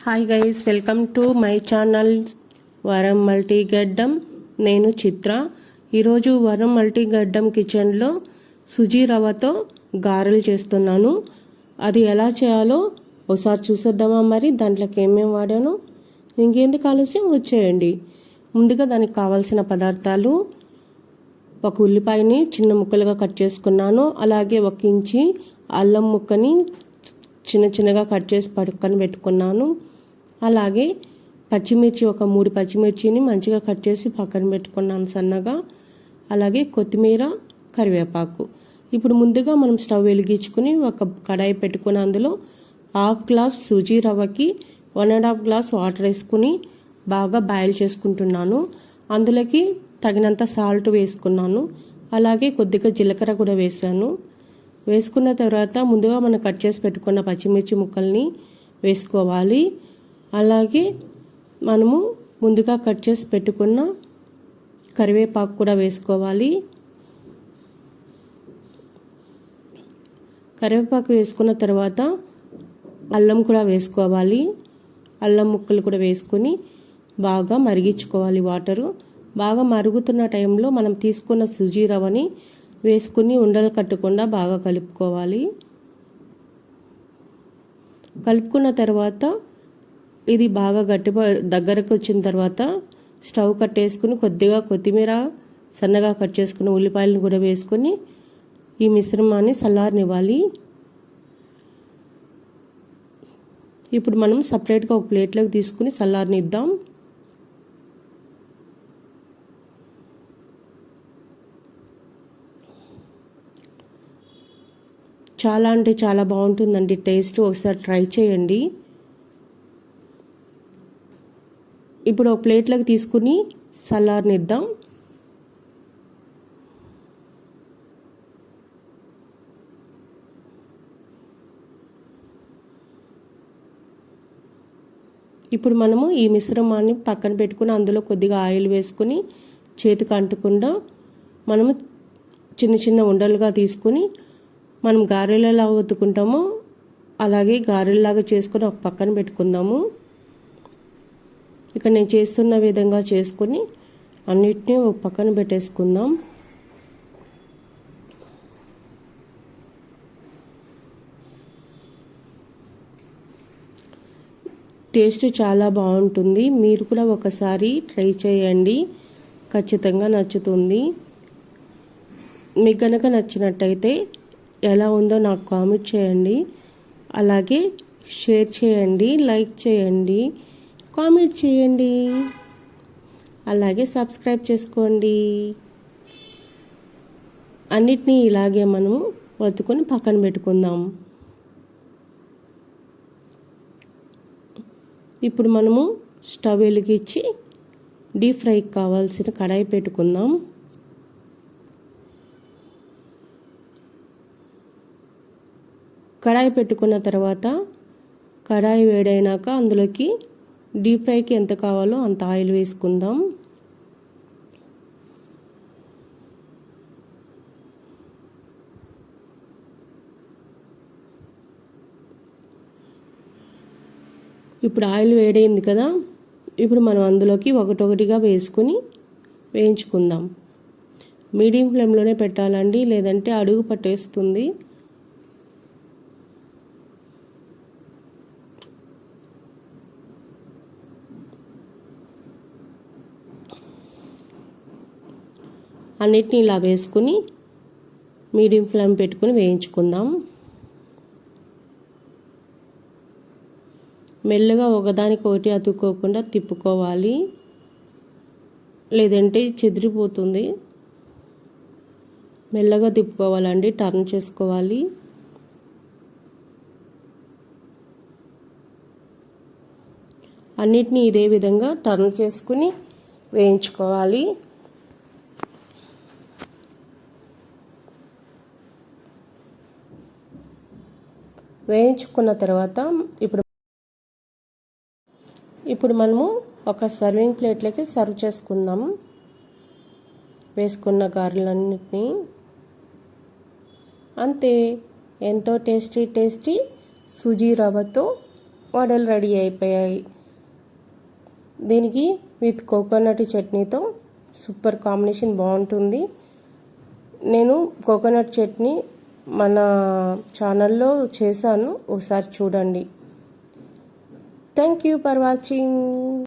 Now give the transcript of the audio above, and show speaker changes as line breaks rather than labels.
Hi guys, welcome to my channel వరం మల్టీగడ్డం. నేను చిత్ర. ఈరోజు వరం మల్టీగడ్డం కిచెన్లో సుజీ రవ్వతో గారెలు చేస్తున్నాను. అది ఎలా చేయాలో ఒకసారి చూసేద్దామా? మరి దాంట్లోకి ఏమేమి వాడాను, ఇంకెందుకు ఆలస్యం, వచ్చేయండి. ముందుగా దానికి కావాల్సిన పదార్థాలు: ఒక ఉల్లిపాయని చిన్న ముక్కలుగా కట్ చేసుకున్నాను. అలాగే 1 ఇంచి అల్లం ముక్కని చిన్న చిన్నగా కట్ చేసి పక్కన పెట్టుకున్నాను. అలాగే పచ్చిమిర్చి, ఒక 3 పచ్చిమిర్చిని మంచిగా కట్ చేసి పక్కన పెట్టుకున్నాను సన్నగా. అలాగే కొత్తిమీర, కరివేపాకు. ఇప్పుడు ముందుగా మనం స్టవ్ వెలిగించుకుని ఒక కడాయి పెట్టుకుని అందులో 1/2 గ్లాస్ సూజీ రవ్వకి 1.5 గ్లాస్ వాటర్ వేసుకుని బాగా బాయిల్ చేసుకుంటున్నాను. అందులోకి తగినంత సాల్ట్ వేసుకున్నాను. అలాగే కొద్దిగా జీలకర్ర కూడా వేసాను. వేసుకున్న తర్వాత ముందుగా మనం కట్ చేసి పెట్టుకున్న పచ్చిమిర్చి ముక్కల్ని వేసుకోవాలి. అలాగే మనము ముందుగా కట్ చేసి పెట్టుకున్న కరివేపాకు కూడా వేసుకోవాలి. కరివేపాకు వేసుకున్న తర్వాత అల్లం కూడా వేసుకోవాలి. అల్లం ముక్కలు కూడా వేసుకొని బాగా మరిగించుకోవాలి. వాటరు బాగా మరుగుతున్న టైంలో మనం తీసుకున్న సుజీ రవ్వని వేసుకుని ఉండలు కట్టకుండా బాగా కలుపుకోవాలి. కలుపుకున్న తర్వాత ఇది బాగా దగ్గరకు వచ్చిన తర్వాత స్టవ్ కట్టేసుకుని కొద్దిగా కొత్తిమీర, సన్నగా కట్ చేసుకున్న ఉల్లిపాయలను కూడా వేసుకొని ఈ మిశ్రమాన్ని చల్లారనివ్వాలి. ఇప్పుడు మనం సపరేట్గా ఒక ప్లేట్లోకి తీసుకుని చల్లారనిద్దాం. చాలా అంటే చాలా బాగుంటుందండి టేస్ట్. ఒకసారి ట్రై చేయండి. ఇప్పుడు ఒక ప్లేట్లోకి తీసుకుని చల్లారనిద్దాం. ఇప్పుడు మనము ఈ మిశ్రమాన్ని పక్కన పెట్టుకుని అందులో కొద్దిగా ఆయిల్ వేసుకుని చేతికి అంటకుండా మనము చిన్న చిన్న ఉండలుగా తీసుకుని మనం గారెలు ఎలా ఒత్తుకుంటామో అలాగే గారెల్లాగా చేసుకొని ఒక పక్కన పెట్టుకుందాము. ఇక్కడ నేను చేస్తున్న విధంగా చేసుకొని అన్నిటినీ ఒక పక్కన పెట్టేసుకుందాం. టేస్ట్ చాలా బాగుంటుంది. మీరు కూడా ఒకసారి ట్రై చేయండి, ఖచ్చితంగా నచ్చుతుంది. మీకు కనుక నచ్చినట్టయితే ఎలా ఉందో నాకు కామెంట్ చేయండి. అలాగే షేర్ చేయండి, లైక్ చేయండి, కామెంట్ చేయండి. అలాగే సబ్స్క్రైబ్ చేసుకోండి. అన్నిటినీ ఇలాగే మనము వత్తుకొని పక్కన పెట్టుకుందాం. ఇప్పుడు మనము స్టవ్ వెలిగించి డీప్ ఫ్రైకి కావాల్సిన కడాయి పెట్టుకుందాం. కడాయి పెట్టుకున్న తర్వాత కడాయి వేడైనాక అందులోకి డీప్ ఫ్రైకి ఎంత కావాలో అంత ఆయిల్ వేసుకుందాం. ఇప్పుడు ఆయిల్ వేడైంది కదా, ఇప్పుడు మనం అందులోకి ఒకటొకటిగా వేసుకుని వేయించుకుందాం. మీడియం ఫ్లేమ్లోనే పెట్టాలండి, లేదంటే అడుగు పట్టేస్తుంది. అన్నిటిని ఇలా వేసుకుని మీడియం ఫ్లేమ్ పెట్టుకుని వేయించుకుందాం. మెల్లగా ఒకదానికొకటి అతుక్కోకుండా తిప్పుకోవాలి, లేదంటే చెదిరిపోతుంది. మెల్లగా తిప్పుకోవాలండి, టర్న్ చేసుకోవాలి. అన్నిటినీ ఇదే విధంగా టర్న్ చేసుకుని వేయించుకోవాలి. వేయించుకున్న తర్వాత ఇప్పుడు మనము ఒక సర్వింగ్ ప్లేట్లోకి సర్వ్ చేసుకుందాం. వేసుకున్న గారెలన్నిటినీ అంతే, ఎంతో టేస్టీ సూజీ రవ్వతో వడలు రెడీ అయిపోయాయి. దీనికి విత్ కోకోనట్ చట్నీతో సూపర్ కాంబినేషన్ బాగుంటుంది. నేను కోకోనట్ చట్నీ మన ఛానల్లో చేశాను, ఒకసారి చూడండి. Thank you for watching.